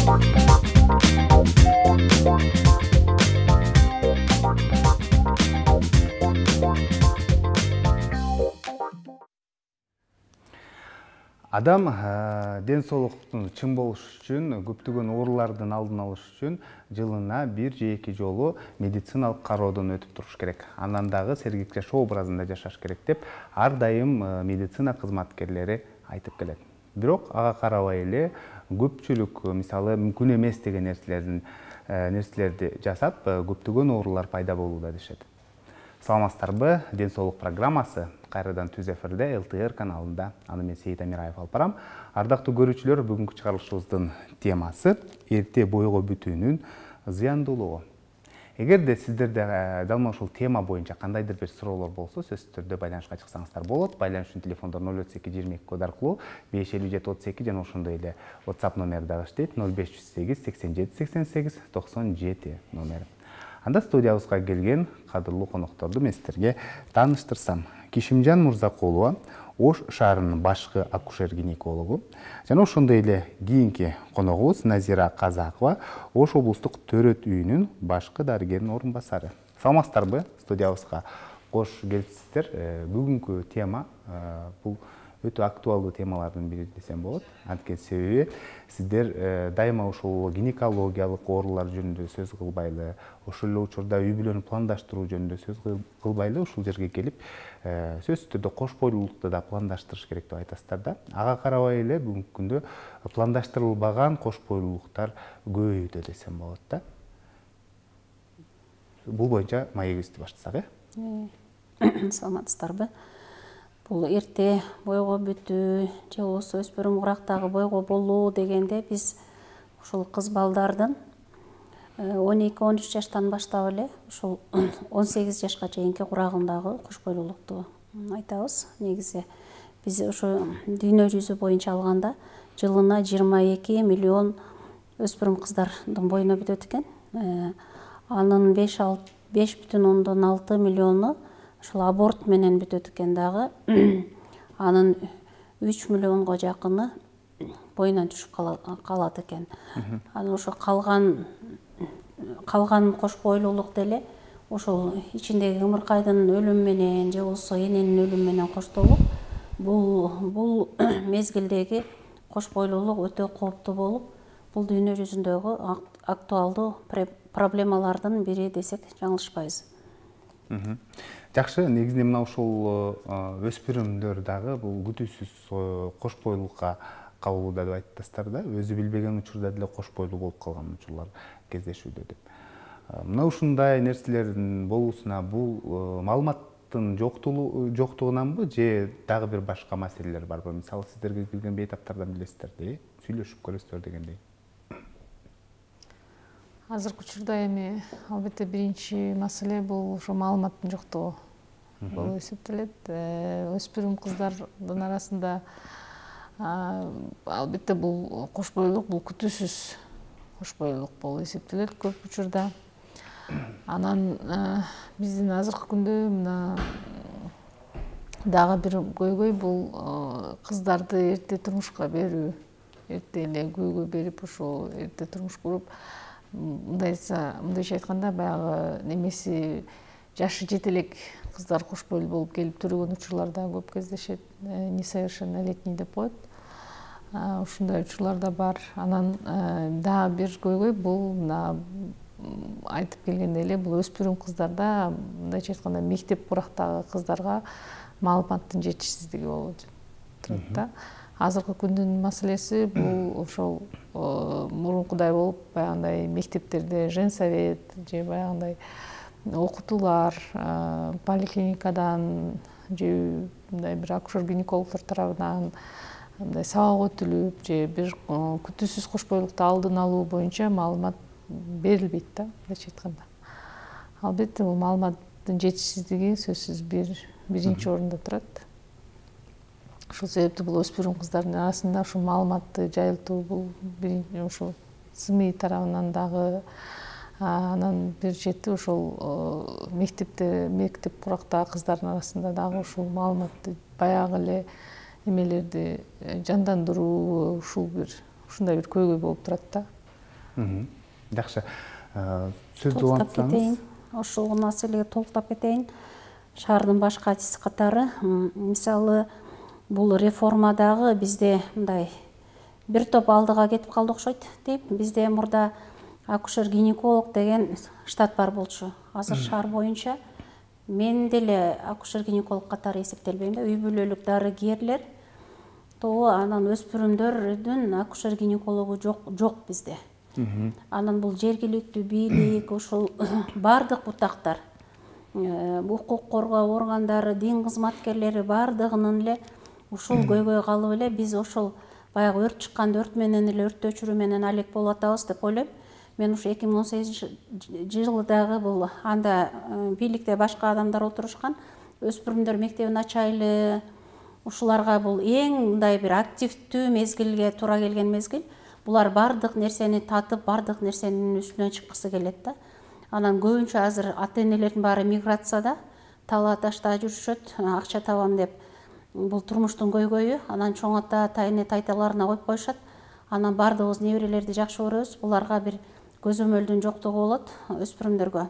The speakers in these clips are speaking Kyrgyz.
Адам ден соолуктун чың болуш үчүн, көптөгөн оорулардын алдын алыш үчүн жылына бир же эки жолу медициналык кароодон өтүп туруш керек. Андан дагы сергек жашоо образында жашаш керек деп ар дайым медицина кызматкерлери айтып келет. Бирок ага карабай эле көпчүлүк мисалы мүмкүн эмес деген нерселерди жасап, көптөгөн оорулар пайда болууда дешет. Саламатсыздарбы? Ден соолук программасы кайрадан түз эфирде ЛТР каналында. Аны мен Сейит Амираев алып барам. Ардактуу көрүүчүлөр, бүгүнкү чыгарылышыбыздын темасы эрте бойго бүтүүнүн зыяндуулугу. Эгерде сиздерде дал ушул тема боюнча кандайдыр бир суроолор болсо, сөзсүз түрдө байланышка чыксаңыздар болот. Байланыш үчүн телефондор 03222 код аркылуу 55732 жана ошондой эле WhatsApp номери дагы иштейт 0508 87 88 97 номери. Анда студиябызга келген кадырлуу конокторду мен сиздерге тааныштырсам. Кишимжан Мурзакулова, Ош шаарынын башкы акушер-гинекологу, жана ошондой эле кийинки коногубуз Назира Казакова, Ош облустук төрөт үйүнүн башкы дарыгеринин орун басары. Саламатсыздарбы? Студиябызга кош келипсиздер. Бүгүнкү тема бул өтө актуалдуу темалардын бири десем болот. Анткени себеби сиздер дайыма ушул гинекологиялык оорулар жөнүндө сөз кылбайлы, ошол эле учурда үй бүлөнү пландаштыруу жөнүндө сөз кылбайлы ушул жерге келип, сөзсүз түрдө кош бойлуулукту да пландаштырыш керек деп айтасыздар да. Ага карабай эле бүгүнкү күндө пландаштырылбаган кош бойлуулуктар көбөйүүдө десем болот да. Бул боюнча маегибизди баштасак, Саламатсыздарбы? Бул эрте бойго бүтүү же болбосо өспүрүм курактагы бойго болуу дегенде биз ушул кыз балдардын 12-13 жаштан баштап эле ушул 18 жашка чейинки курагындагы кош бойлуулукту айтабыз. Негизи биз ушу дүйнө жүзү боюнча алганда жылына 22 миллион өспүрүм кыздардын бойуна бүтөт экен. Анын 5,6 миллиону ушул аборт менен бүтөт экен дагы. Анын 3 миллионго жакыны боюнан түшүп калат экен. Анан ошо калган кош бойлуулук деле ошол ичиндеги ымыркайдын өлүмү менен же болбосо эненин өлүмү менен коштолуп, бул мезгилдеги кош бойлуулук өтө кооптуу болуп, бул дүйнө жүзүндөгү актуалдуу проблемалардын бири десек жаңылышпайбыз. Жакшы, негизинен мына ушул өспүрүмдөр дагы бул күтүүсүз кош бойлуулукка кабылууда деп айтасыздар да. Өзү билбеген учурда деле кош бойлуу болуп калган учурлар кездешүүдө деп. Мына ушундай нерселердин болуусуна бул маалыматтын жоктугунанбы же дагы бир башка маселелер барбы? Мисалы сиздерге келген бейтаптардан билесиздер, сүйлөшүп көрөсүздөр дегендей. Азыркы учурда эми албетте биринчи маселе бул ошо маалыматтын жоктугу болуп эсептелет. Өспүрүм кыздардын арасында албетте бул кош бойлуулук бул күтүүсүз кош бойлуулук болуп эсептелет көп учурда. Анан биздин азыркы күндө мына дагы бир көйгөй бул кыздарды эрте турмушка берүү, эрте эле күйөөгө берип ошо эрте турмуш куруп, мындайча айтканда баягы немеси жашы жете элек кыздар кош бойлуу болуп келип төрөгөн учурлар да көп кездешет. Несовершеннолетний деп коет. Ушундай учурлар да бар. Анан дагы бир көйгөй бул мына айтып келгендей эле бул өспүрүм кыздарда мындайча айтканда мектеп курактагы кыздарга маалыматтын жетишсиздиги болуп турат да. Азыркы күндүн маселеси бул ошол мурункудай болуп баягындай мектептерде женсовет же баягындай окутуулар поликлиникадан же мындай бир акушер-гинекологдор тарабынан мындай сабак өтүлүп же бир күтүүсүз кош бойлуулукту алдын алуу боюнча маалымат берилбейт да, мындайча айтканда. Албетте бул маалыматтын жетишсиздиги сөзсүз биринчи орунда турат. Ошол себептен бул өспүрүм кыздардын арасында ушул маалыматты жайылтуу бул ушул СМИ тарабынан дагы, анан бир чети ошол мектеп курактагы кыздардын арасында дагы ушул маалыматты баягы эле эмелерди жандандыруу ушундай бир көйгөй болуп турат да. Жакшы. Сөздү Толуктап улантсаңыз. кетейин. Ошол маселеге толуктап кетейин. Шаардын башка адис катары, мисалы, бул реформадагы бизде мындай бир топ алдыга кетип калды окшойт дейм. Бизде мурда акушер-гинеколог деген штат бар болчу. Азыр шаар боюнча мен деле акушер-гинеколог катары эсептелбейм да, үй бүлөлүк дарыгерлер тобу, анан өспүрүмдөрдүн акушер-гинекологу жок бизде. Анан бул жергиликтүү бийлик, ушул бардык бутактар, укук коргоо органдары, дин кызматкерлери бардыгынын эле ушул көйгөй калып эле биз ошол баягы өрт чыкканда өрт менен эле өрттү өчүрүү менен алек болуп атабыз деп ойлойм. Мен ушу 2018 жылдагы бул анда бийликте башка адамдар отурушкан, өспүрүмдөр мектебин ачайлы, ушуларга бул эң мындай бир активдүү мезгилге туура келген мезгил. Булар бардык нерсени татып, бардык нерсенин үстүнөн чыккысы келет да. Анан көбүнчө азыр ата-энелердин баары миграцияда, тала ташта жүрүшөт, акча табам деп. Бул турмуштун көйгөйү, анан чоң ата, тайне тайталарына коюп коюшат. Анан бардыгыбыз неберелерди жакшы көрөбүз. Буларга бир көзөмөлдүн жоктугу болот өспүрүмдөргө.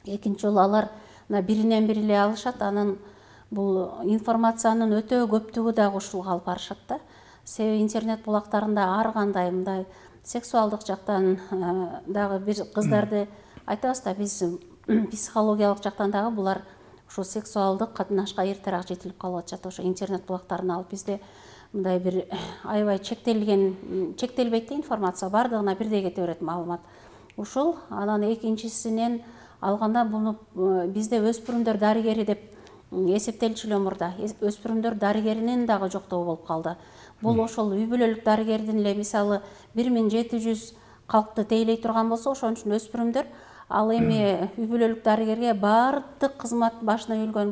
Экинчи жолу алар биринен бири эле алышат. Анан бул информациянын өтө көптүгү дагы ушулга алып барышат да. Себеби интернет булактарында ар кандай мындай сексуалдык жактан дагы бир кыздарды айтабыз да, биз психологиялык жактан дагы булар ушул сексуалдык катнашка эртерээк жетилип калып атышат. Ошо интернет булактарын алып бизде мындай бир аябай чектелбейт да информация, бардыгына бирдей кете берет маалымат. Ушул анан экинчисинен алганда буну бизде өспүрүмдөр дарыгери деп эсептелчү эле мурда. Өспүрүмдөр дарыгеринин дагы жоктугу болуп калды. Бул ошол үй бүлөлүк дарыгердин эле мисалы 1700 калкты тейлей турган болсо, ошон үчүн өспүрүмдөр ал эми үй бүлөлүк дарыгерге бардык кызмат башына үйүлгөн.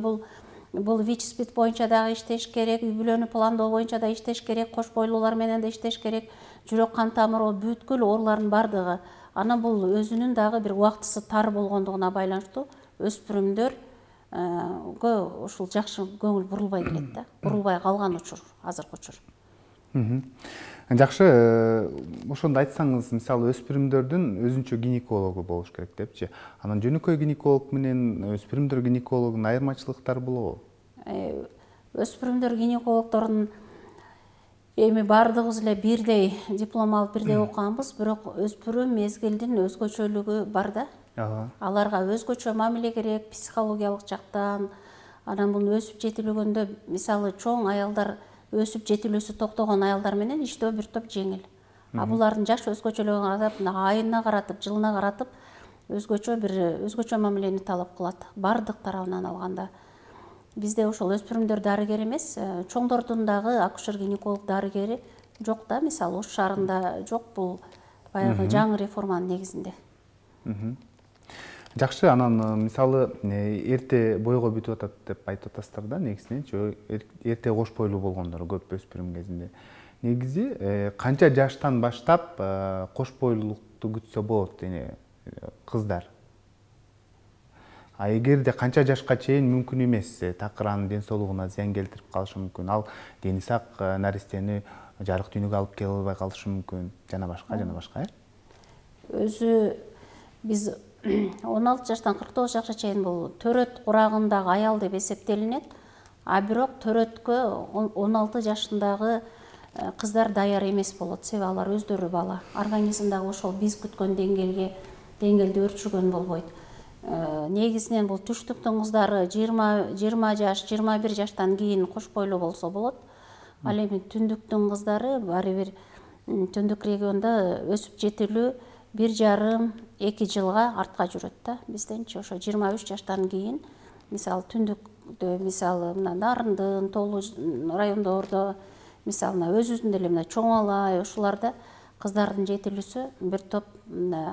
Бул ВИЧ-СПИД боюнча дагы иштеш керек, үй бүлөнү пландоо боюнча да иштеш керек, кош бойлуулар менен да иштеш керек, жүрөк кан тамыры бүткүл оорулардын бардыгы. Анан бул өзүнүн дагы бир убактысы тар болгондугуна байланыштуу өспүрүмдөргө ушул жакшы көңүл бурулбай келет да. Бурулбай калган учур, азыркы учур. Жакшы, ошондо айтсаңыз, мисалы өспүрүмдөрдүн өзүнчө гинекологу болуш керек депчи. Анан жөнөкөй гинеколог менен өспүрүмдөр гинекологунун айырмачылыктары болобу? Өспүрүмдөр гинекологдордун эми бардыгыбыз эле бирдей диплом алып бирдей окуганбыз, бирок өспүрүм мезгилдин өзгөчөлүгү бар да. Аларга өзгөчө мамиле керек, психологиялык жактан. Анан бул өсүп жетилгөндө, мисалы чоң аялдар өсүп жетилүүсү токтогон аялдар менен иштөө бир топ жеңил. Булардын жаш өзгөчөлүгүн карап, айына каратып, жылына каратып, өзгөчө мамилени талап кылат. Бардык тарабынан алганда. Бизде ошол өспүрүмдөр дарыгери эмес, чоңдордун дагы акушер-гинеколог дарыгери жок да, мисалы Ош шаарында жок. Бул баягы жаңы реформанын негизинде. Жакшы, анан мисалы эрте бойго бүтүп атат деп айтып атасыздар да, негизинен эрте кош бойлуу болгондор көп өспүрүм кезинде. Негизи канча жаштан баштап кош бойлуулукту күтсө болот кыздар? Эгерде канча жашка чейин мүмкүн эмес, такыр анын ден соолугуна зыян келтирип калышы мүмкүн. Ал дени сак наристени жарык дүйнөгө алып келе албай калышы мүмкүн, жана башка. Өзү биз 16 жаштан 49 жашка чейин бул төрөт курагындагы аял деп эсептелинет. Бирок төрөткө 16 жашындагы кыздар даяр эмес болот. Себеби алар өздөрү бала. Организмдагы ошол биз күткөн деңгээлди өрчүгөн болбойт. Негизинен бул түштүктүн кыздары 20 жаш, 21 жаштан кийин кош бойлуу болсо болот. Ал эми түндүктүн кыздары баары бир түндүк региондо өсүп жетилүү 1,5-2 жылга артка жүрөт да. Бизденчи ошо 23 жаштан кийин, мисалы түндүктө, мисалы мына Нарындын, Тоолуу райондордо, мисалы өзүбүздүн деле мына Чоң Алай, ушуларда кыздардын жетилүүсү бир топ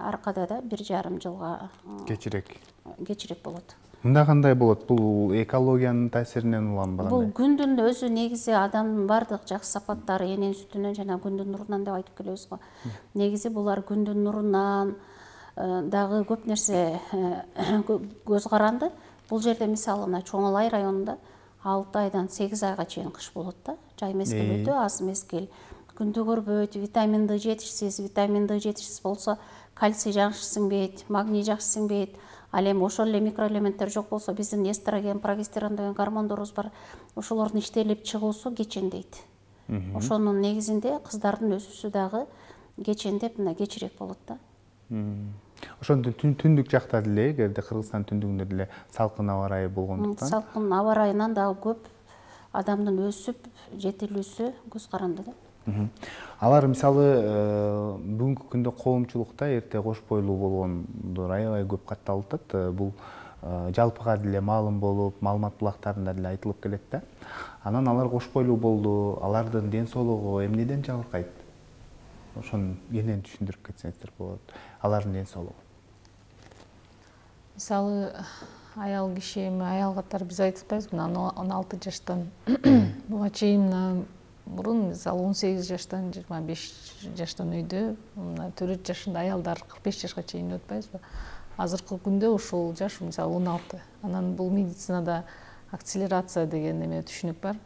аркада да 1,5 жылга кечирээк болот. Мында кандай болот? Бул экологиянын таасиринен уламбы? Бул күндүн өзү негизи адамдын бардык жакшы сапаттары эненин сүтүнөн жана күндүн нурунан деп айтып келебиз го. Негизи булар күндүн нурунан дагы көп нерсе көз каранды. Бул жерде мисалы мына Чоң Алай районунда 6 айдан 8 айга чейин кыш болот да. Жай мезгил өтө аз мезгил. күндү көрбөйт, витамин D жетишсиз, витамин D жетишсиз болсо кальций жакшы сиңбейт, магний жакшы сиңбейт. Ал эми ошол эле микроэлементтер жок болсо биздин эстроген, прогестерон деген гормондорубуз бар. Ошолордун иштелип чыгуусу кечендейт. Ошонун негизинде кыздардын өсүүсү дагы кечендеп мына кечирээк болот да. Ошондо түндүк жакта деле, эгерде Кыргызстан түндүгүндө деле салкын аба ырайы болгондуктан. Салкын аба ырайынан дагы көп адамдын өсүп жетилүүсү көз каранды да. Алар мисалы бүгүнкү күндө коомчулукта эрте кош бойлуу болгондор аябай көп катталып атат. Бул жалпыга деле маалым болуп, маалымат булактарында деле айтылып келет да. Анан алар кош бойлуу болду, алардын ден соолугу эмнеден жабыркайт? Ошону кенен түшүндүрүп кетсеңиздер болот. Алардын ден соолугу. Мисалы аял киши, аял катары биз айтып атпайбызбы, 16 жаштан буга чейин мурун мисалы 18 жаштан 25 жаштан үйдө, 4 жашында аялдар 45 жашка чейин деп атпайбызбы. Азыркы күндө ушул жаш мисалы 16. Анан бул медицинада акселерация деген эме түшүнүк бар.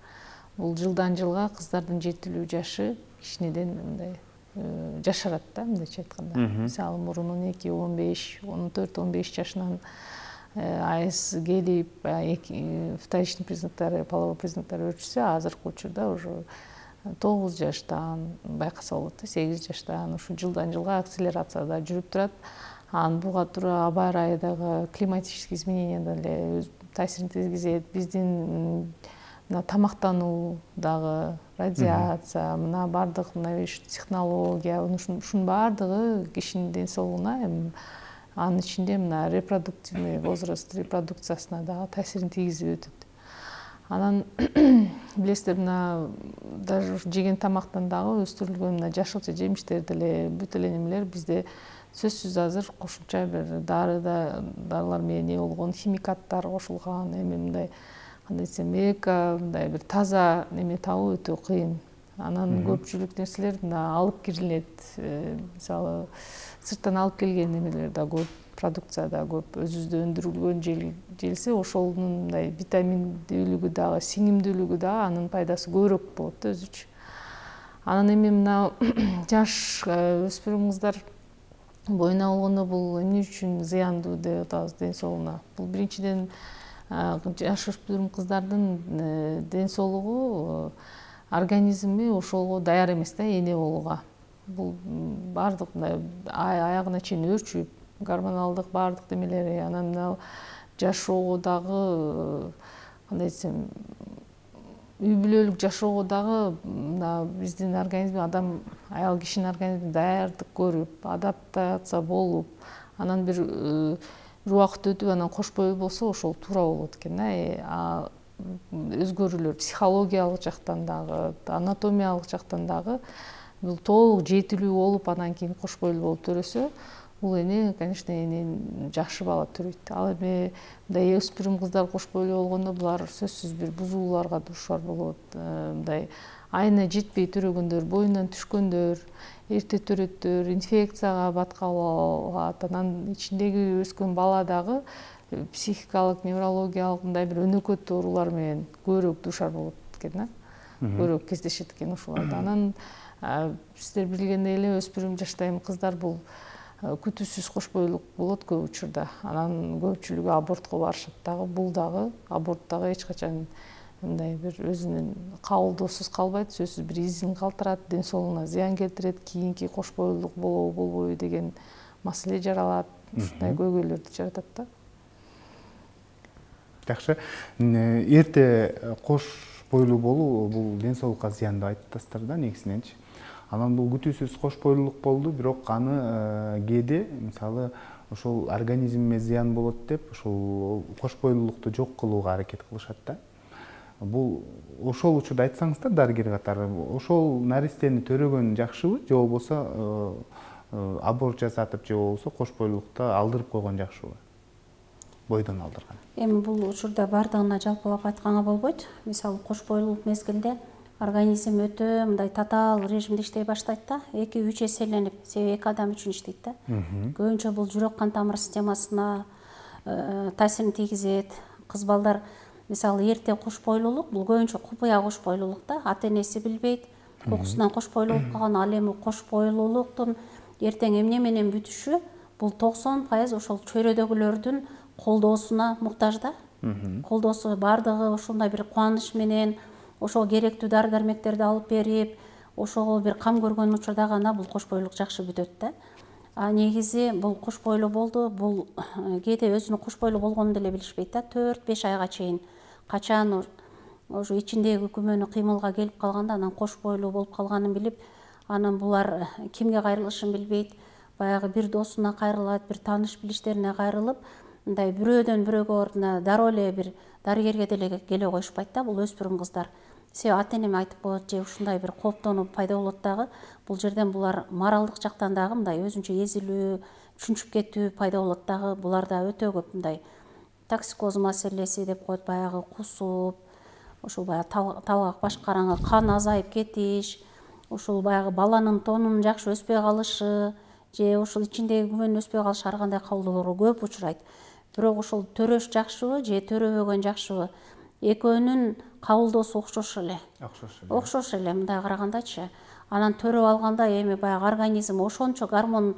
Бул жылдан жылга кыздардын жетилүү жашы кичинеден мындай жашарат да, мындайча айтканда. Мисалы мурун 12, 15, 14, 15 жашынан АС келип, вторичный признактары, половой признактары өчсө, азыркы учурда уже 9 жаштан байкаса болот да, 8 жаштан ушу жылдан жылга акселерацияда жүрүп турат. Анан буга туура аба ырайдагы климатический изменения деле таасирин тийгизет. Биздин тамактануу дагы, радиация, мына бардык мына технология, ушунун бардыгы кишинин ден соолугуна, анын ичинде мына репродуктивный возраст репродукциясына дагы таасирин тийгизип өтөт. Анан билесиздер, мына даже жеген тамактан дагы өстүрүлгөн мына жашылча жемиштер деле, бүт эле немелер бизде сөзсүз азыр кошумча бир дарылар менен не болгон, химикаттар кошулган, эми мындай кандай десем, мындай бир таза неме табуу өтө кыйын. Анан көпчүлүк нерселер мына алып кирилет. Мисалы сырттан алып келген немелер да көп, продукция да көп, өзүбүздө өндүрүлгөн желсе, ошонун мындай витаминдүүлүгү дагы, сиңимдүүлүгү дагы анын пайдасы көбүрөөк болот да өзүчө. Анан эми мына жаш өспүрүм кыздар боюна болгондо бул эмне үчүн зыяндуу деп атабыз ден соолугуна? Бул биринчиден жаш өспүрүм кыздардын ден соолугу, организми ошого даяр эмес да, эне болууга. Бул бардык мындай аягына чейин өөрчүп, гормоналдык бардык немелери, анан мына жашоого дагы кандай десем, үй бүлөлүк жашоого дагы мына биздин организм, адам аял кишинин организми даярдык көрүп, адаптация болуп, анан бир убакыт өтүп анан кош бойлуу болсо ошол туура болот экен да. Өзгөрүүлөр психологиялык жактан дагы, анатомиялык жактан дагы бул толук жетилүү болуп, анан кийин кош бойлуу болуп төрөсө, бул эне, конечно, эне жакшы бала төрөйт. Ал эми мындай өспүрүм кыздар кош бойлуу болгондо булар сөзсүз бир бузууларга дуушар болот. Мындай айына жетпей төрөгөндөр, боюнан түшкөндөр, эрте төрөттөр, инфекцияга баткал алат. Анан ичиндеги өскөн бала дагы психикалык, неврологиялык мындай бир өнөкөт оорулар менен көбүрөөк дуушар болот экен да. Көбүрөөк кездешет экен ушуларда. Анан сиздер билгендей эле өспүрүм жаштагы кыздар бул күтүүсүз кош бойлуулук болот көп учурда. Анан көпчүлүгү абортко барышат дагы. Бул дагы аборт дагы эч качан мындай бир өзүнүн кабылдоосуз калбайт, сөзсүз бир изин калтырат, ден соолугуна зыян келтирет, кийинки кош бойлуулук болобу болбойбу деген маселе жаралат. Ушундай көйгөйлөрдү жаратат да. Жакшы. Эрте кош бойлуу болуу бул ден соолукка зыян деп айтып атасыздар да, негизиненчи. Анан бул күтүүсүз кош бойлуулук болду, бирок аны кээде мисалы ошол организмиме зыян болот деп, ошол кош бойлуулукту жок кылууга аракет кылышат да. Бул ошол учурда айтсаңыздар дарыгер катары, ошол наристени төрөгөн жакшыбы, же болбосо аборт жасатып, же болбосо кош бойлуулукту алдырып койгон жакшыбы? Бойдон алдырган. Эми бул учурда бардыгына жалпылап айтканга болбойт. Мисалы кош бойлуулук мезгилде организм өтө мындай татаал режимде иштей баштайт да, 2-3 эселенип, себеби эки адам үчүн иштейт да. Көбүнчө бул жүрөк кан тамыр системасына таасирин тийгизет. Кыз балдар мисалы эрте кош бойлуулук, бул көбүнчө купуя кош бойлуулук да, ата энеси билбейт, кокусунан кош бойлуу болуп калган. Ал эми кош бойлуулуктун эртең эмне менен бүтүшү бул 90% ошол чөйрөдөгүлөрдүн колдоосуна муктаж да. Колдоосу бардыгы ушундай бир кубаныч менен ошого керектүү дары дармектерди алып берип, ошого бир кам көргөн учурда гана бул кош бойлуулук жакшы бүтөт да. А негизи бул кош бойлуу болду, бул кээде өзүнүн кош бойлуу болгонун деле билишпейт да. 4-5 айга чейин качан ошо ичиндеги күмөнү кыймылга келип калганда анан кош бойлуу болуп калганын билип, анан булар кимге кайрылышын билбейт, баягы бир досуна кайрылат, бир тааныш билиштерине кайрылып, мындай бирөөдөн бирөөгө дароо эле бир дарыгерге деле келе коюшпайт да, бул өспүрүм кыздар. Себеби ата энем айтып коет же ушундай бир кооптонуу пайда болот дагы. Бул жерден булар моралдык жактан дагы мындай өзүнчө эзилүү, чүнчүп кетүү пайда болот дагы. Буларда өтө көп мындай токсикоз маселеси деп коет, баягы кусуп, ошол баягы талгак баш караңгы, кан азайып кетиш, ошол баягы баланын тонунун жакшы өспөй калышы, же ошол ичиндеги күмөнүн өспөй калышы ар кандай кабылдоолорго көп учурайт. Бирок ошол төрөш жакшыбы же төрөбөгөн жакшыбы? Экөөнүн кабылдоосу окшош эле. Окшош эле мындай карагандачы. Анан төрөп алганда эми баягы организм ошончо гормон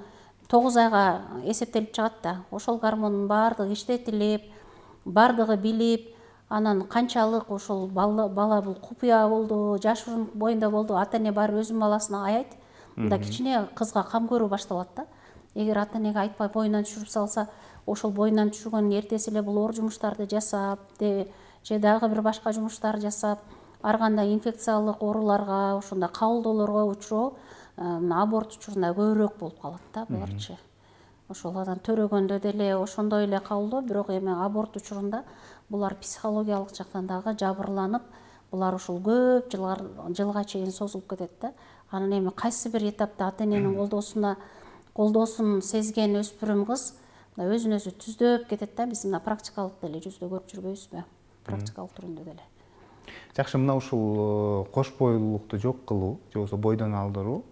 9 айга эсептелип чыгат да. Ошол гормондун баардыгы иштетилип, баардыгы билип, анан канчалык ошол бала бул купуя болду, жашыруун боюнда болду, ата эне баары өзүнүн баласына аябайт. Мында кичине кызга кам көрүү башталат да. Эгер ата энеге айтпай боюнан түшүрүп салса, ошол боюнан түшүргөнүн эртеси эле бул оор жумуштарды жасап, же дагы бир башка жумуштар жасап, ар кандай инфекциялык ооруларга, ошондой кабылдоолорго учуроо аборт учурунда көбүрөөк болуп калат да буларчы. Ошол анан төрөгөндө деле ошондой эле кабылдоо, бирок эми аборт учурунда булар психологиялык жактан дагы жабырланып, булар ушул көп жылга чейин созулуп кетет да. Анан эми кайсы бир этапта ата эненин колдоосун сезген өспүрүм кыз өзүн өзү түздөп кетет да. Биз мына практикалык деле жүздө көрүп жүрбөйбүзбү? Практикалык түрүндө деле. Жакшы, мына ушул кош бойлуулукту жок кылуу же болбосо бойдон алдыруу,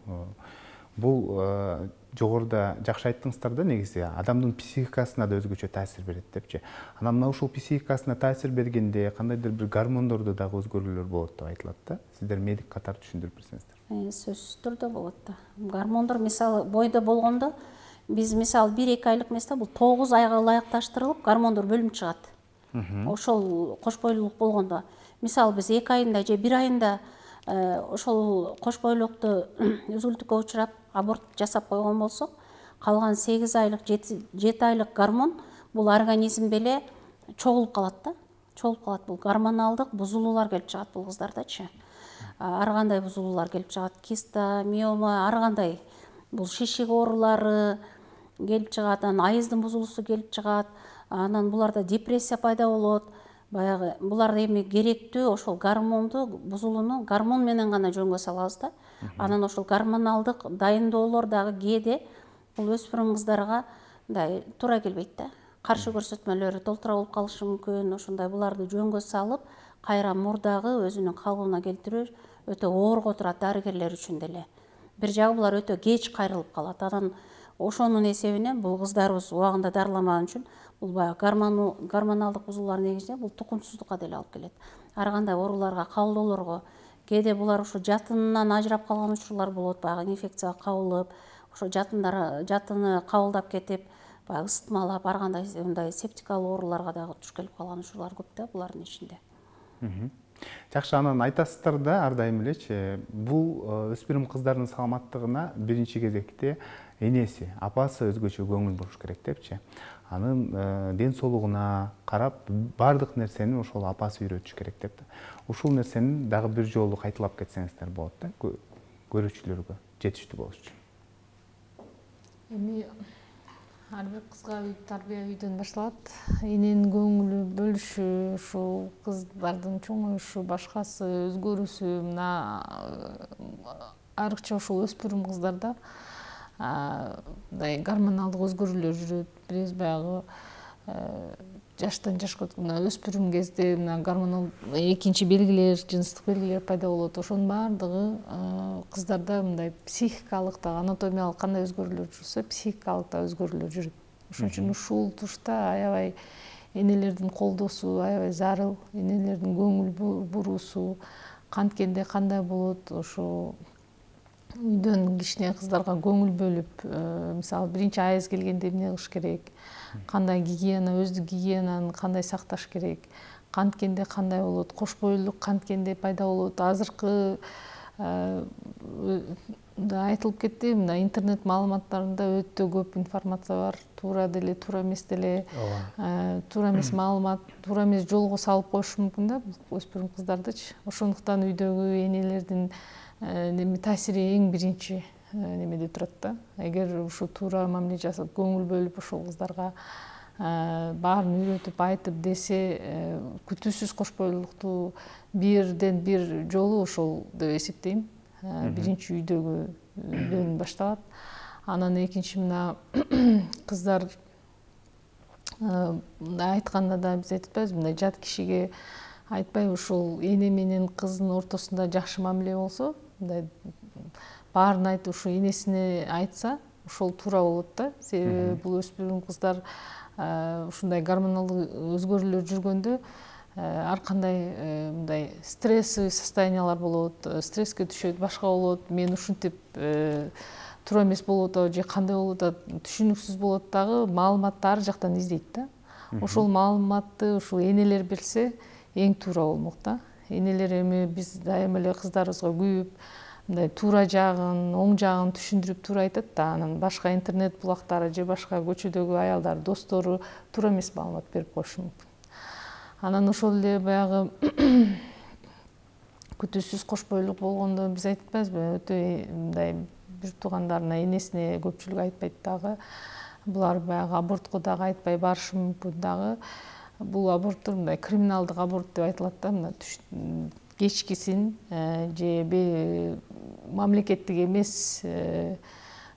бул жогоруда жакшы айттыңыздар да, негизи адамдын психикасына да өзгөчө таасир берет депчи. Анан мына ушул психикасына таасир бергенде кандайдыр бир гормондордо дагы өзгөрүүлөр болот деп айтылат да. Сиздер медик катары түшүндүрүп берсеңиздер. Сөзсүз түрдө болот да. Гормондор мисалы бойдо болгондо биз мисалы 1-2 айлык эмес да, бул 9 айга ылайыкташтырылып гормондор бөлүнүп чыгат. Ошол кош бойлуулук болгондо мисалы биз 2 айында же 1 айында ошол кош бойлуулукту үзгүлтүккө учурап аборт жасап койгон болсок, калган 8 айлык 7 айлык гормон бул организмде эле чогулуп калат да. Чогулуп калат, бул гормоналдык бузулуулар келип чыгат бул кыздардачы. Ар кандай бузулуулар келип чыгат, киста, миома, ар кандай бул шишик оорулары келип чыгат, анан айыздын бузулуусу келип чыгат, анан буларда депрессия пайда болот. Баягы булар эми керектүү ошол гормонду бузулууну гормон менен гана жөнгө салабыз да. Анан ошол гормоналдык дайындоолор дагы кээде бул өспүрүм кыздарга мындай туура келбейт да. Каршы көрсөтмөлөрү толтура болуп калышы мүмкүн. Ошондой буларды жөнгө салып, кайра мурдагы өзүнүн калыбына келтирүү өтө оорго турат дарыгерлер үчүн деле. Бир жагы булар өтө кеч кайрылып калат. Анан ошонун эсебинен бул кыздарыбыз убагында дарыламаган үчүн бул баягы гормоналдык бузуулар негизинде бул тукумсуздукка деле алып келет. Ар кандай ооруларга, кабылдоолорго, кээде булар ушу жатынынан ажырап калган учурлар болот, баягы инфекцияга кабылып, ошо жатыны кабылдап кетип, баягы ысытмалап, ар кандай мындай септикалык ооруларга дагы туш келип калган учурлар көп да булардын ичинде. Жакшы, анан айтасыздар да ар дайым элечи, бул өспүрүм кыздардын саламаттыгына биринчи кезекте энеси, апасы өзгөчө көңүл буруш керек депчи. Анын ден соолугуна карап, бардык нерсени ошол апасы үйрөтүш керек деп. Ушул нерсени дагы бир жолу кайталап кетсеңиздер болот да, көрүүчүлөргө жетиштүү болуш үчүн. Эми ар бир кызга тарбия үйдөн башталат. Эненин көңүлү бөлүшү, ушул кыздардын чоңоюшу, башкасы өзгөрүүсү, мына айрыкча ушул өспүрүм кыздарда мындай гормоналдык өзгөрүүлөр жүрөт. Биз баягы жаштан жашка мына өспүрүм кезде мына гормонал экинчи белгилер, жыныстык белгилер пайда болот. Ошонун баардыгы кыздарда мындай психикалык да, анатомиялык кандай өзгөрүүлөр жүрсө, психикалык да өзгөрүүлөр жүрөт. Ошон үчүн ушул тушта аябай энелердин колдоосу аябай зарыл, энелердин көңүл буруусу, канткенде кандай болот, ошо үйдөн кичине кыздарга көңүл бөлүп, мисалы биринчи айыз келгенде эмне кылыш керек, кандай гигиена, өздүк гигиенаны кандай сакташ керек, канткенде кандай болот, кош бойлуулук канткенде пайда болот. Азыркы айтылып кетти, мына интернет маалыматтарында өтө көп информация бар, туура деле, туура эмес деле, туура эмес маалымат, туура эмес жолго салып коюшу мүмкүн да өспүрүм кыздардычы. Ошондуктан үйдөгү энелердин таасири эң биринчи немеде турат да. Эгер ушу туура мамиле жасап, көңүл бөлүп ошол кыздарга баарын үйрөтүп айтып десе, күтүүсүз кош бойлуулукту бирден бир жолу ошол деп эсептейм. Биринчи үйдөн башталат. Анан экинчи мына кыздар айтканда да биз айтып атпайбызбы, мындай жат кишиге айтпай ушул эне менен кыздын ортосунда жакшы мамиле болсо, мындай баарын айтып ушу энесине айтса, ошол туура болот да. Себеби бул өспүрүм кыздар ушундай гормоналдык өзгөрүүлөр жүргөндө ар кандай мындай стрессовый состояниялар болот, стресске түшөт, башка болот. Мен ушинтип туура эмес болуп атабы же кандай болуп атат, түшүнүксүз болот дагы, маалыматты ар жактан издейт да. Ошол маалыматты ушул энелер берсе эң туура болмок да. Энелер эми биз дайыма эле кыздарыбызга күйүп, мындай туура жагын, оң жагын түшүндүрүп туура айтат да, анан башка интернет булактары же башка көчөдөгү аялдар, достору туура эмес маалымат берип коюшу мүмкүн. Анан ошол эле баягы күтүүсүз кош бойлуулук болгондо биз айтып атпайбызбы, өтө мындай бир туугандарына, энесине көпчүлүк айтпайт дагы. Булар баягы абортко дагы айтпай барышы мүмкүн дагы. Бул аборттор мындай криминалдык аборт деп айтылат да, мына кечкисин же мамлекеттик эмес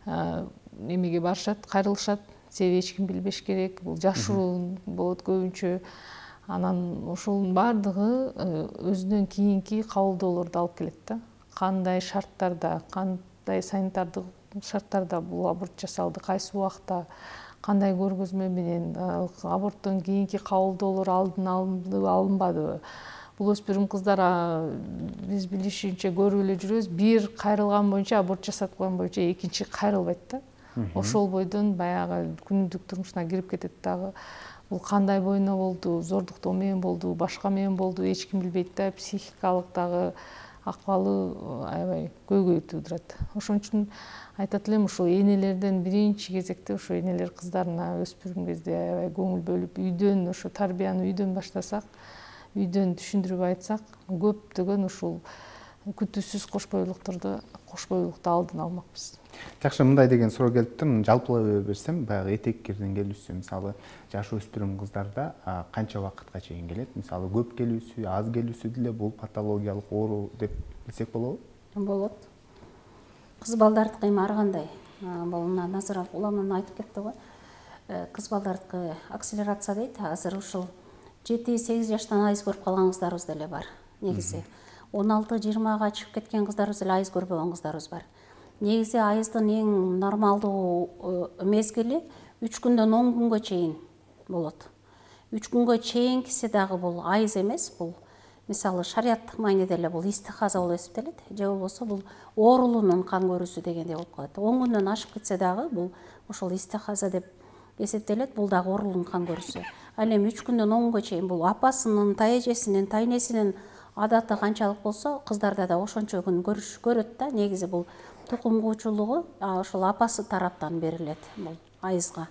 эмеге барышат, кайрылышат. Себеби эч ким билбеш керек. Бул жашыруун болот көбүнчө. Анан ошонун баардыгы өзүнөн кийинки кабылдоолорду алып келет да. Кандай шарттарда, кандай санитардык шарттарда бул аборт жасалды, кайсы убакта, кандай көргөзмө менен, аборттон кийинки кабылдоолор алдын алынды, алынбадыбы. Бул өспүрүм кыздар биз билишибизче көрүп эле жүрөбүз, бир кайрылган боюнча, аборт жасаткан боюнча экинчи кайрылбайт да. Ошол бойдон баягы күнүмдүк турмушуна кирип кетет дагы. Бул кандай боюна болду, зордуктоо менен болду, башка менен болду, эч ким билбейт да. Психикалык дагы акыбалы аябай көйгөй туудурат. Ошон үчүн айтат элем, ушул энелерден биринчи кезекте ошо энелер кыздарына өспүрүм кезде аябай көңүл бөлүп, үйдөн ошо тарбияны үйдөн баштасак, үйдөн түшүндүрүп айтсак, көптөгөн ушул күтүүсүз кош бойлуулукту алдын алмакпыз. Жакшы, мындай деген суроо келиптир. Жалпылай берсем, баягы этек кирдин келүүсү, мисалы, жаш өспүрүм кыздарда канча убакытка чейин келет? Мисалы, көп келүүсү, аз келүүсү деле бул патологиялык оору деп билсек болобу? Болот. Кыз балдардыкы эми ар кандай. Бул Назыр уламан айтып кетти го. Кыз балдардыкы акселерация дейт. Азыр ушул 7-8 жаштан айыз көрүп калган кыздарыбыз деле бар. Негизи 16-20га чыгып кеткен кыздарыбыз эле айыз көрбөгөн кыздарыбыз бар. Негизи айыздын эң нормалдуу мезгили 3 күндөн 10 күнгө чейин болот. 3 күнгө чейинкиси дагы бул айыз эмес, бул мисалы шариаттык мааниде эле бул истихаза болуп эсептелет, же болбосо бул оорулуунун кан көрүүсү дегендей болуп калат. 10 күндөн ашып кетсе дагы бул ошол истихаза деп эсептелет, бул дагы оорулуунун кан көрүүсү. Ал эми 3 күндөн 10 күнгө чейин бул апасынын, тайэжесинин, тайнесинин адаты канчалык болсо, кыздарда да ошончо күн көрөт да. Негизи бул тукум куучулугу ошол апасы тараптан берилет бул айызга.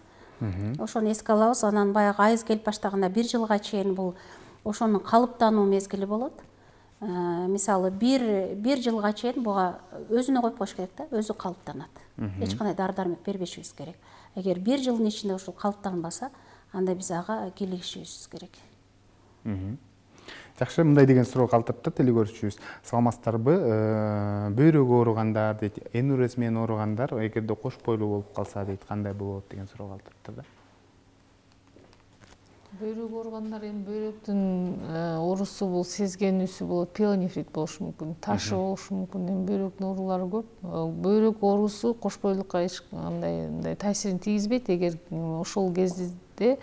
Ошону эске алабыз. Анан баягы айыз келип баштаганда 1 жылга чейин бул ошонун калыптануу мезгили болот. Мисалы 1 жылга чейин буга өзүнө коюп коюш керек да, өзү калыптанат. Эч кандай дары-дармек бербешибиз керек. Эгер 1 жылдын ичинде ушул калыптанбаса, анда биз ага кийлигишибиз керек. Жакшы, мындай деген суроо калтырыпты теле көрүүчүбүз. Саламатсыздарбы? Бөйрөгү ооругандар дейт, энурез менен ооругандар эгерде кош бойлуу болуп калса дейт, кандай болот деген суроо калтырыпты да. Бөйрөк ооругандар эми бөйрөктүн оорусу бул сезгенүүсү болот, пиелонефрит болушу мүмкүн, ташы болушу мүмкүн. Эми бөйрөктүн оорулары көп. Бөйрөк оорусу кош бойлуулукка эч кандай таасирин тийгизбейт. Эгер ошол кезде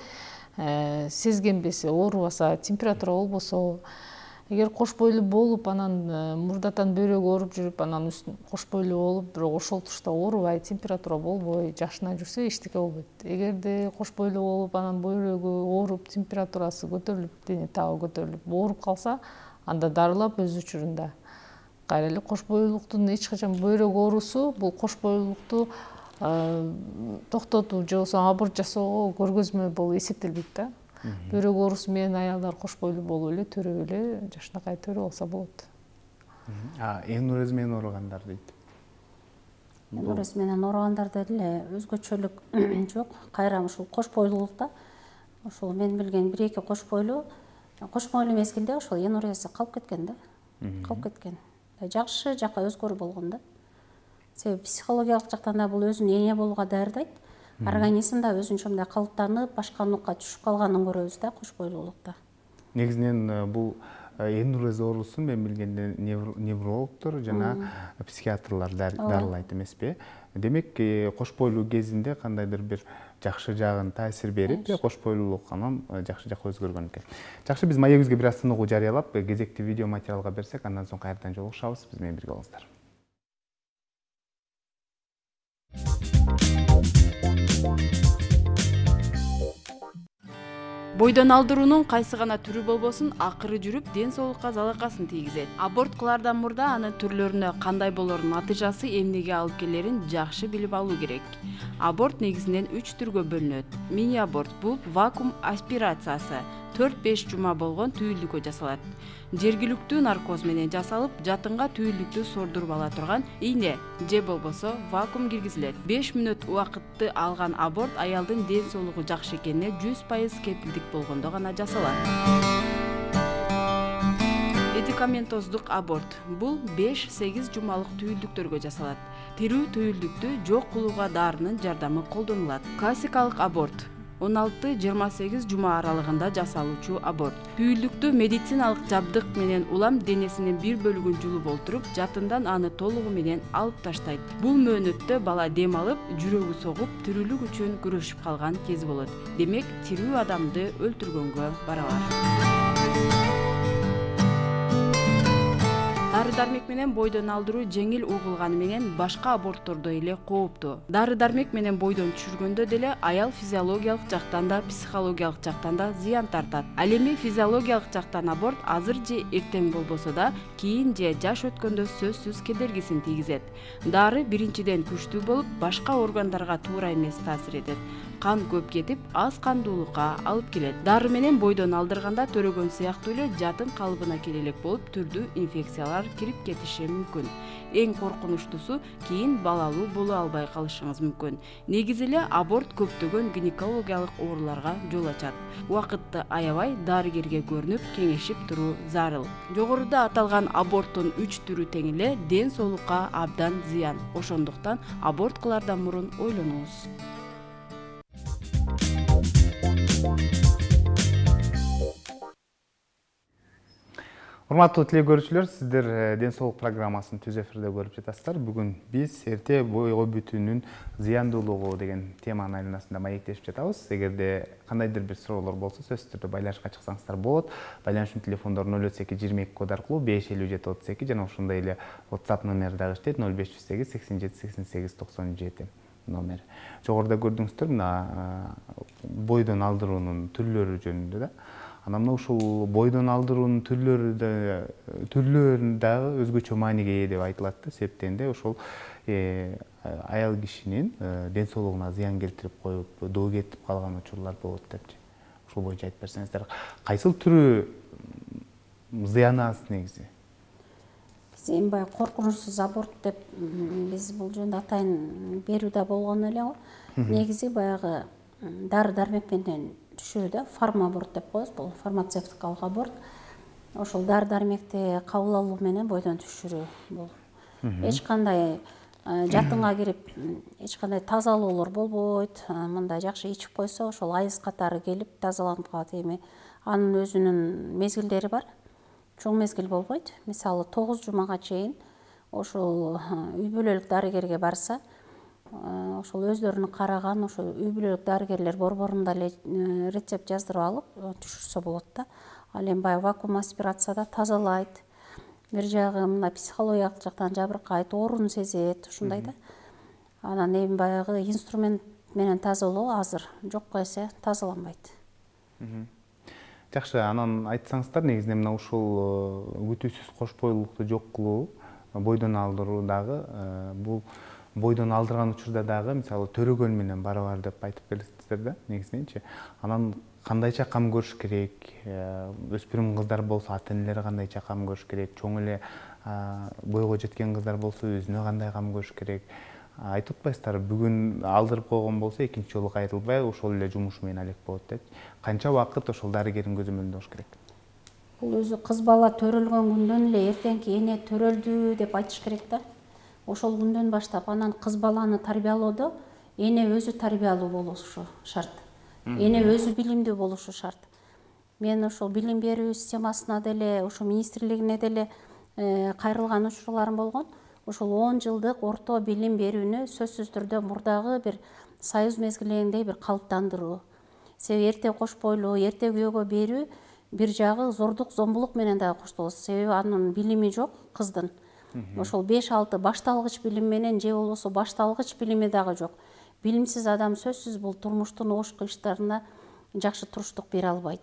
сезгенбесе, оорубаса, температура болбосо, Эгер кош бойлуу болуп, анан мурдатан бөйрөгү ооруп жүрүп, анан кош бойлуу болуп, бирок ошол тушта оорубай, температура болбой, жашына жүрсө эчтеке болбойт. Эгерде кош бойлуу болуп, анан бөйрөгү ооруп, температурасы көтөрүлүп, дене табы көтөрүлүп, ооруп калса, анда дарылап өз учурунда. Кайра эле кош бойлуулуктун эч качан бөйрөк оорусу бул кош бойлуулукту токтотуу же болбосо аборт жасоого көргөзмө болуп эсептелбейт да. Бөйрөк оорусу менен аялдар кош бойлуу болуп эле төрөп эле жакшынакай төрөп алса болот. Энуроз менен ооругандар дейт. Энуроз менен ооругандарда деле өзгөчөлүк жок. Кайра ушул кош бойлуулукта ошол мен билген 1-2 кош бойлуу мезгилде ошол энурезия калып кеткен да. Калып кеткен. Жакшы жака өзгөрүү болгон да. Себеби психологиялык жактан да бул өзүн эне болууга даярдайт. Организм да өзүнчө мындай калыптанып, башка нукка түшүп калганын көрөбүз да кош бойлуулукта. Негизинен бул энуроз оорусун мен билгенде неврологдор жана психиатрлар дарылайт эмеспи? Демек, кош бойлуу кезинде кандайдыр бир жакшы жагын таасир берип, кош бойлуулук анан жакшы жакка өзгөргөн экен. Жакшы, биз маегибизге бир аз сынгуу жарыялап, кезекти видео материалга берсек, андан соң кайрадан жолугушабыз. Биз менен бирге болуңуздар. Бойдон алдыруунун кайсы гана түрү болбосун, акыры жүрүп ден соолукка залакасын тийгизет. Аборт кылаардан мурда анын түрлөрүнө кандай болорун, натыйжасы эмнеге алып келерин жакшы билип алуу керек. Аборт негизинен 3 түргө бөлүнөт. Мини аборт бул вакуум аспирациясы 4-5 жума болгон түйүлдүккө жасалат. Жергиликтүү наркоз менен жасалып, жатынга түйүлдүктү сордуруп ала турган ийне же болбосо вакуум киргизилет. 5 мүнөт убакытты алган аборт аялдын ден соолугу жакшы экенине 100% кепилдик болгондо гана жасалат. Медикаментоздук аборт бул 5-8 жумалык түйүлдүктөргө жасалат. Тирүү түйүлдүктү жок кылууга дарынын жардамы колдонулат. Классикалык аборт 16-28 жума аралыгында жасалуучу аборт. Түйүлдүктү медициналык жабдык менен улам денесинин бир бөлүгүн жулуп олтуруп, жатындан аны толугу менен алып таштайт. Бул мөөнөттө бала дем алып, жүрөгү согуп, тирүүлүк үчүн күрөшүп калган кези болот. Демек, тирүү адамды өлтүргөнгө барабар. Дары-дармек менен бойдон алдыруу жеңил угулганы менен башка аборттордой эле кооптуу. Дары-дармек менен бойдон түшүргөндө деле аял физиологиялык жактан да, психологиялык жактан да зыян тартат. Ал эми физиологиялык жактан аборт азыр же эртең болбосо да, кийин же жаш өткөндө сөзсүз кедергисин тийгизет. Дары биринчиден күчтүү болуп, башка органдарга туура эмес таасир этет. Кан көп кетип, аз кандуулукка алып келет. Дары менен бойдон алдырганда төрөгөн сыяктуу эле жатын калыбына келе элек болуп, түрдүү инфекциялар кирип кетиши мүмкүн. Эң коркунучтуусу кийин балалуу боло албай калышыңыз мүмкүн. Негизи эле аборт көптөгөн гинекологиялык ооруларга жол ачат. Убакытты аябай дарыгерге көрүнүп, кеңешип туруу зарыл. Жогоруда аталган аборттун 3 түрү тең эле ден соолукка абдан зыян. Ошондуктан аборт кылаардан мурун ойлонуңуз. Урматтуу теле көрүүчүлөр, сиздер ден соолук программасын түз эфирде көрүп жатасыздар. Бүгүн биз эрте бойго бүтүүнүн зыяндуулугу деген теманын айланасында маектешип жатабыз. Эгерде кандайдыр бир суроолор болсо, сөзсүз түрдө байланышка чыксаңыздар болот. Байланышчы телефондор 082 код аркылуу 55732 жана ошондой эле WhatsApp номери дагы иштейт 0508 87 88 97 номер. Жогоруда көрдүңүздөр, мына бойдон алдыруунун түрлөрү жөнүндө да. Анан ушул бойдон алдыруунун түрлөрүн дагы өзгөчө мааниге ээ деп айтылат да. Себептен де ошол аял кишинин ден соолугуна зыян келтирип коюп, доо кетип калган учурлар болот депчи. Ушул боюнча айтып берсеңиздер, кайсыл түрү зыяны аз негизи? Биз эми баягы коркунучсуз аборт деп биз бул жөнүндө атайын берүүдө болгон эле го. Негизи баягы дары-дармек менен түшүрүүдө фармаборт деп коебуз. Бул фармацевтикалык аборт. Ошол дары-дармекти кабыл алуу менен бойдон түшүрүү бул. Эч кандай жатынга кирип, эч кандай тазалоолор болбойт. Мындай жакшы ичип койсо, ошол айыз катары келип тазаланып калат. Эми анын өзүнүн мезгилдери бар. Чоң мезгил болбойт. Мисалы 9 жумага чейин ошол үй бүлөлүк дарыгерге барса, ошол өздөрүнүн караган ошол үй бүлөлүк дарыгерлер борборунда эле рецепт жаздырып алып түшүрсө болот да. Ал эми баягы вакуум аспирацияда тазалайт. Бир жагы мына психологиялык жактан жабыркайт, оорун сезет, ушундай да. Анан эми баягы инструмент менен тазалоо азыр жокко эсе тазаланбайт. Жакшы, анан айтсаңыздар, негизинен мына ушул күтүүсүз кош бойлуулукту жок кылуу, бойдон алдыруу дагы бул бойдон алдырган учурда дагы мисалы төрөгөн менен барабар деп айтып келесиздер да, негизиненчи. Анан кандайча кам көрүш керек? Өспүрүм кыздар болсо ата-энелери кандайча кам көрүш керек? Чоң эле бойго жеткен кыздар болсо өзүнө кандай кам көрүш керек? Айтып атпайсыздарбы, бүгүн алдырып койгон болсо экинчи жолу кайрылбай ошол эле жумушу менен алек болот деп. Канча убакыт ошол дарыгердин көзөмөлүндө болуш керек? Бул өзү кыз бала төрөлгөн күндөн эле эртеңки эне төрөлдү деп айтыш керек да. Ошол күндөн баштап анан кыз баланы тарбиялоодо эне өзү тарбиялуу болушу шарт. Эне өзү билимдүү болушу шарт. Мен ошол билим берүү системасына деле, ошо министрлигине деле кайрылган учурларым болгон. Ошол 10 жылдык орто билим берүүнү сөзсүз түрдө мурдагы бир союз мезгилиндей бир калыптандыруу. Себеби эрте кош бойлуу, эрте күйөөгө берүү бир жагы зордук, зомбулук менен дагы коштолот. Себеби анын билими жок кыздын. Ошол 5-6 башталгыч билим менен же болбосо башталгыч билими дагы жок. Билимсиз адам сөзсүз бул турмуштун ошко иштарына жакшы туруштук бере албайт.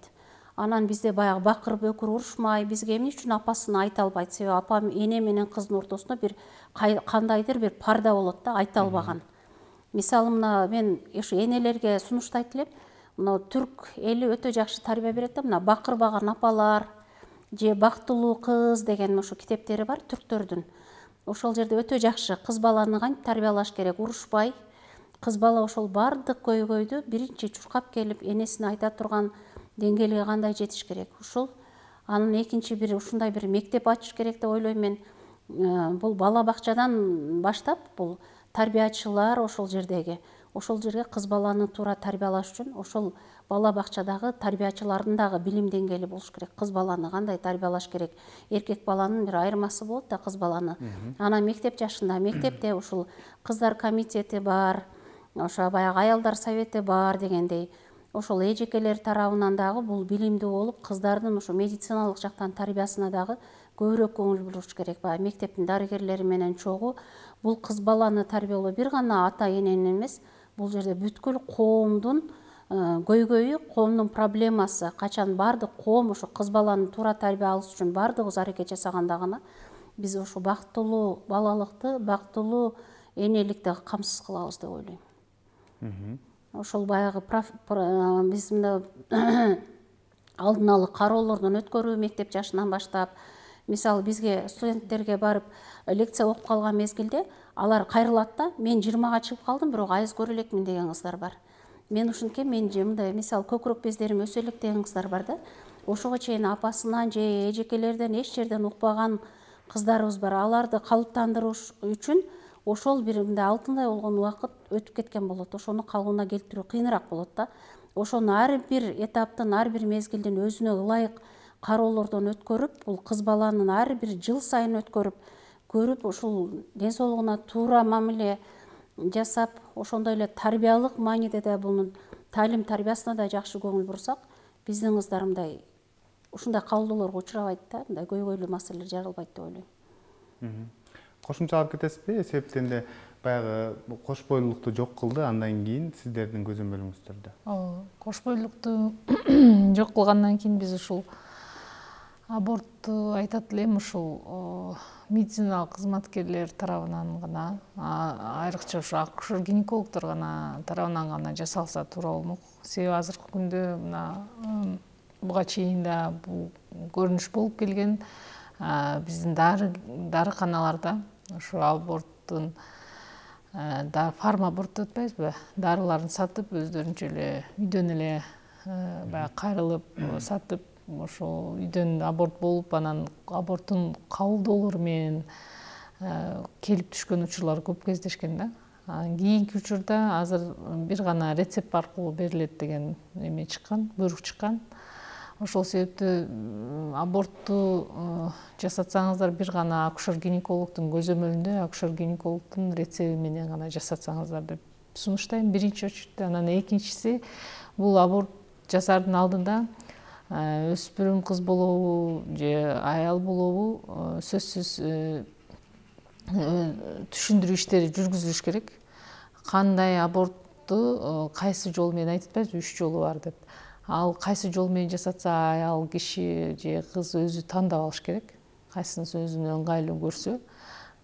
Анан бизде баягы бакыр бөкүр урушмай, бизге эмне үчүн апасын айта албайт? Себеби апа эне менен кыздын ортосунда бир кандайдыр бир парда болот да, айта албаган. Мисалы мына мен ушу энелерге сунуштайт элем. Мына түрк эли өтө жакшы тарбия берет да, мына бакырбаган апалар же бактылуу кыз деген ошо китептери бар түрктөрдүн. Ошол жерде өтө жакшы кыз баланы кантип тарбиялаш керек, урушпай. Кыз бала ошол бардык көйгөйдү биринчи чуркап келип энесине айта турган деңгээлге кандай жетиш керек. Ушул анын экинчи бир ушундай бир мектеп ачыш керек деп ойлойм мен. Бул бала бакчадан баштап бул тарбиячылар ошол жерге кыз баланы туура тарбиялаш үчүн ошол бала бакчадагы тарбиячылардын дагы билим деңгээли болуш керек. Кыз баланы кандай тарбиялаш керек? Эркек баланын бир айырмасы болот да кыз баланы. Анан мектеп жашында, мектепте ушул кыздар комитети бар, ошо баягы аялдар совети бар дегендей. Ошол эжекелер тарабынан дагы бул билимдүү болуп, кыздардын ошо медициналык жактан тарбиясына дагы көбүрөөк көңүл буруш керек. Баягы мектептин дарыгерлери менен чогуу бул кыз баланы тарбиялоо бир гана ата эненин эмес, бул жерде бүткүл коомдун көйгөйү, коомдун проблемасы. Качан бардык коом ошо кыз баланы туура тарбия алыш үчүн бардыгыбыз аракет жасаганда гана биз ошо бактылуу балалыкты, бактылуу энеликти камсыз кылабыз деп ойлойм. Ошол баягы биз мында алдын алы кароолордон өткөрүү мектеп жашынан баштап, мисалы бизге студенттерге барып лекция окуп калган мезгилде алар кайрылат да, мен 20-га чыгып калдым, бирок айыз көрө элекмин деген кыздар бар. Мен ушунтке мен мындай мисалы көкүрөк бездерим өсө элек деген кыздар бар да. Ошого чейин апасынан же эжекелерден эч жерден укпаган кыздарыбыз бар. Аларды калыптандырыш үчүн ошол бир мындай алтындай болгон убакыт өтүп кеткен болот. Ошону калыбына келтирүү кыйыныраак болот да. Ошону ар бир этаптын, ар бир мезгилдин өзүнө ылайык кароолордон өткөрүп, бул кыз баланын ар бир жыл сайын өткөрүп, көрүп, ушул ден соолугуна туура мамиле жасап, ошондой эле тарбиялык мааниде да бунун таалим тарбиясына да жакшы көңүл бурсак, биздин кыздар мындай ушундай кабылдоолорго учурабайт да, мындай көйгөйлүү маселелер жаралбайт деп ойлойм. Кошумчалап кетесизби? Эсептен де баягы кош бойлуулукту жок кылды, андан кийин сиздердин көзөмөлүңүздөрдө. Кош бойлуулукту жок кылгандан кийин биз ушул абортту айтат элем, ушул медициналык кызматкерлер тарабынан гана, айрыкча ушу акушер-гинекологдор гана тарабынан гана жасалса туура болмок. Себеби азыркы күндө мына буга чейин да бул көрүнүш болуп келген. Биздин дарыканаларда ушу аборттун фармаборт деп атпайбызбы, дарыларын сатып, өздөрүнчө эле үйдөн эле баягы кайрылып сатып, ошол үйдөн аборт болуп, анан аборттун кабылдоолору менен келип түшкөн учурлар көп кездешкен да. Кийинки учурда азыр бир гана рецепт аркылуу берилет деген эме чыккан, буйрук чыккан. Ошол себептен абортту жасатсаңыздар бир гана акушер-гинекологдун көзөмөлүндө, акушер-гинекологдун рецеби менен гана жасатсаңыздар деп сунуштайм биринчи очередде. Анан экинчиси, бул аборт жасаардын алдында өспүрүм кыз болобу же аял болобу сөзсүз түшүндүрүү иштери жүргүзүлүш керек. Кандай абортту кайсы жол менен айтып атпайбызбы, 3 жолу бар деп. Ал кайсы жол менен жасатса аял киши же кыз өзү тандап алыш керек. Кайсынысы өзүнө ыңгайлуу көрсө.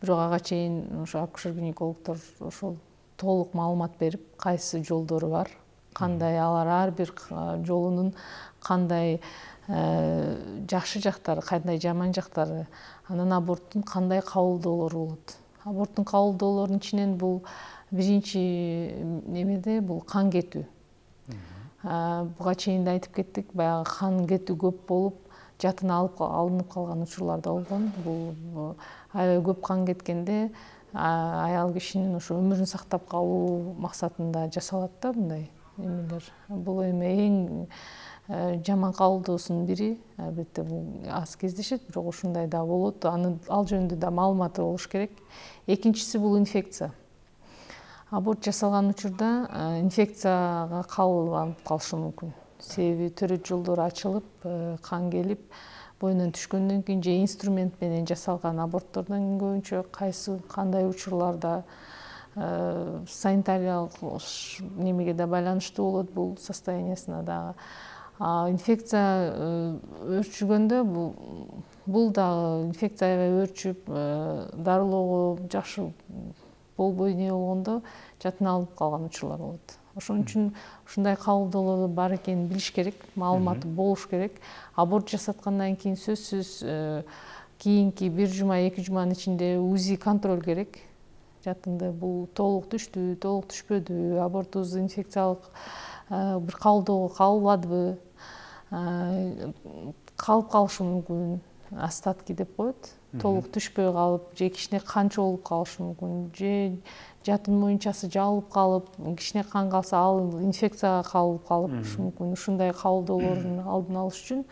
Бирок ага чейин ошо акушер-гинекологдор ошол толук маалымат берип, кайсы жолдору бар, кандай алар ар бир жолунун кандай жакшы жактары, кандай жаман жактары, анан аборттун кандай кабылдоолору болот. Аборттун кабылдоолорунун ичинен бул биринчи немеде бул кан кетүү. Буга чейин да айтып кеттик, баягы кан кетүү көп болуп, жатын алынып калган учурлар да болгон. Бул аябай көп кан кеткенде аял кишинин ошо өмүрүн сактап калуу максатында жасалат да мындай немелер. Бул эми эң жаман кабылдоосунун бири. Албетте бул аз кездешет, бирок ушундай да болот. Ал жөнүндө да маалыматы болуш керек. Экинчиси бул инфекция. Аборт жасалган учурда инфекцияга кабылып калышы мүмкүн. Себеби төрөт жолдору ачылып, кан келип, боюнан түшкөндөн кийин же инструмент менен жасалган аборттордон көбүнчө кандай учурларда санитариялык немеге да байланыштуу болот, бул состояниясына дагы. Инфекция өрчүгөндө бул дагы инфекция аябай өрчүп, дарылоого жакшы болбой не болгондо жатын алынып калган учурлар болот. Ошон үчүн ушундай кабылдоолор бар экенин билиш керек, маалыматы болуш керек. Аборт жасаткандан кийин сөзсүз кийинки 1 жума, 2 жуманын ичинде УЗИ контроль керек. Жатынды бул толук түштүбү, толук түшпөдүбү, абортубуз инфекциялык бир кабылдоого кабылбадыбы, калып калышы мүмкүн, остатки деп коет. Толук түшпөй калып, же кичине кан чогулуп калышы мүмкүн, же жатын моюнчасы жабылып калып, кичине кан калса ал инфекцияга кабылып калышы мүмкүн. Ушундай кабылдоолордун алдын алыш үчүн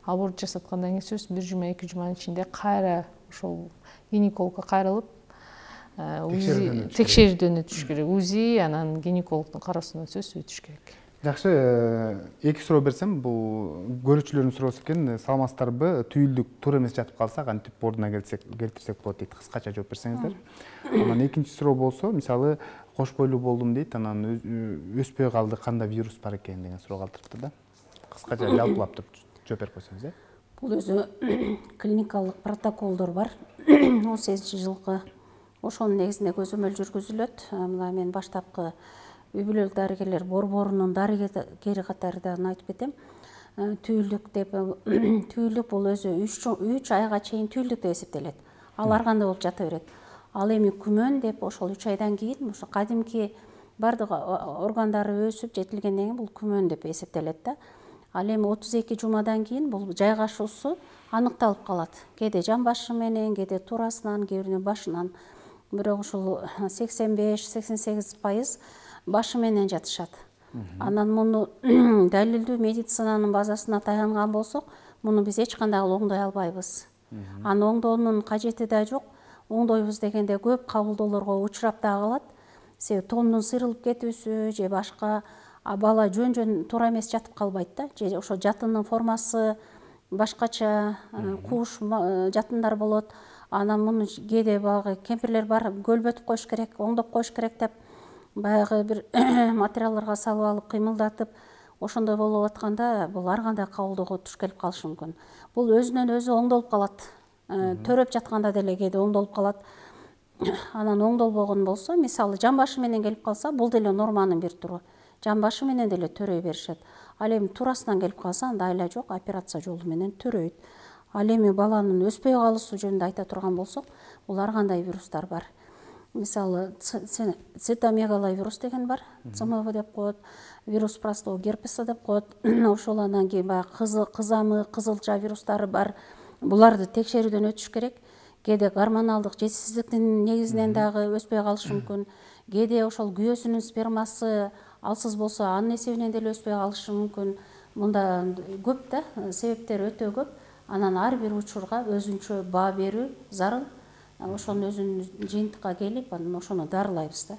аборт жасаткандан кийин сөзсүз 1 жума, 2 жуманын ичинде кайра ошол гинекологко кайрылып текшерүүдөн өтүш керек. УЗИ анан гинекологдун кароосунан сөзсүз өтүш керек. Жакшы, эки суроо берсем, бул көрүүчүлөрдүн суроосу экен. Саламатсыздарбы? Түйүлдүк туура эмес жатып калса, кантип ордуна келтирсек болот дейт. Кыскача жооп берсеңиздер. Анан экинчи суроо болсо, мисалы, кош бойлуу болдум дейт, анан өспөй калды, кандай вирус бар экен деген суроо калтырыпты да. Кыскача жалпылап туруп жооп берип койсоңуз, э? Бул өзү клиникалык протоколдор бар. 18-жылкы ошонун негизинде көзөмөл жүргүзүлөт. Мына мен баштапкы үй бүлөлүк дарыгерлер борборунун дарыгери катарынан айтып кетем. Түйүлдүк деп, түйүлдүк бул өзү 3 айга чейин түйүлдүк деп эсептелет. Ал ар кандай болуп жата берет. Ал эми күмөн деп ошол 3 айдан кийин ошо кадимки бардык органдары өсүп жетилгенден кийин бул күмөн деп эсептелет да. Ал эми 32 жумадан кийин бул жайгашуусу аныкталып калат. Кээде жан башы менен, кээде туурасынан, кээде башынан. Бирок ушул 85-88% башы менен жатышат. Анан муну далилдүү медицинанын базасына таянган болсок, муну биз эч кандай оңдой албайбыз. Аны оңдоонун кажети да жок. Оңдойбуз дегенде көп кабылдоолорго учурап да калат. Себеби тонунун сырылып кетүүсү же башка бала жөн туура эмес жатып калбайт да. Же ошо жатынын формасы башкача, куш жатындар болот. Анан муну кээде баягы кемпирлер бар, көлбөтүп коюш керек, оңдоп коюш керек деп баягы бир материалдарга салып алып кыймылдатып, ошондой болуп атканда бул ар кандай кабылдоого туш келип калышы мүмкүн. Бул өзүнөн өзү оңдолуп калат. Төрөп жатканда деле кээде оңдолуп калат. Анан оңдолбогон болсо, мисалы жан башы менен келип калса, бул деле норманын бир туру. Жан башы менен деле төрөй беришет. Ал эми туурасынан келип калса, анда айла жок, операция жолу менен төрөйт. Ал эми баланын өспөй калуусу жөнүндө айта турган болсок, бул ар кандай вирустар бар. Мисалы цитомегаловирус деген бар, ЦМВ деп коет, вирус простого герпеса деп коет. Ошол анан кийин баягы кызамык, кызылча вирустары бар. Буларды текшерүүдөн өтүш керек. Кээде гормоналдык жетишсиздиктин негизинен дагы өспөй калышы мүмкүн. Кээде ошол күйөөсүнүн спермасы алсыз болсо, анын эсебинен деле өспөй калышы мүмкүн. Мында көп да, себептери өтө көп. Анан ар бир учурга өзүнчө баа берүү зарыл. Ошонун өзүнүн жыйынтыкка келип, анан ошону дарылайбыз да.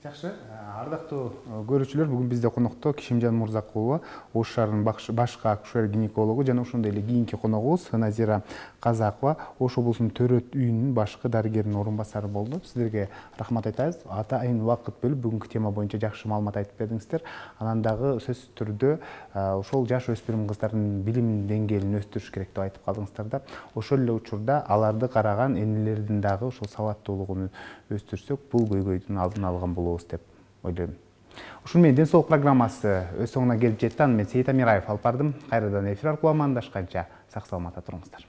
Жакшы, ардактуу көрүүчүлөр, бүгүн бизде конокто Кишимжан Мурзакулова, Ош шаарынын башкы акушер гинекологу жана ошондой эле кийинки коногубуз Назира Казакова, Ош облусунун төрөт үйүнүн башкы дарыгеринин орун басары болду. Сиздерге рахмат айтабыз. Атайын убакыт бөлүп бүгүнкү тема боюнча жакшы маалымат айтып бердиңиздер. Анан дагы сөзсүз түрдө ошол жаш өспүрүм кыздардын билим деңгээлин өстүрүш керек деп айтып калдыңыздар да. Ошол эле учурда аларды караган энелердин дагы ошол сабаттуулугун өстүрсөк, бул көйгөйдүн алдын алган болобуз деп ойлойм. Ушун менен Ден соолук программасы өз соңуна келип жетти. Аны мен Сейит Амираев алып бардым. Кайрадан эфир аркылуу амандашканча сак саламатта туруңуздар.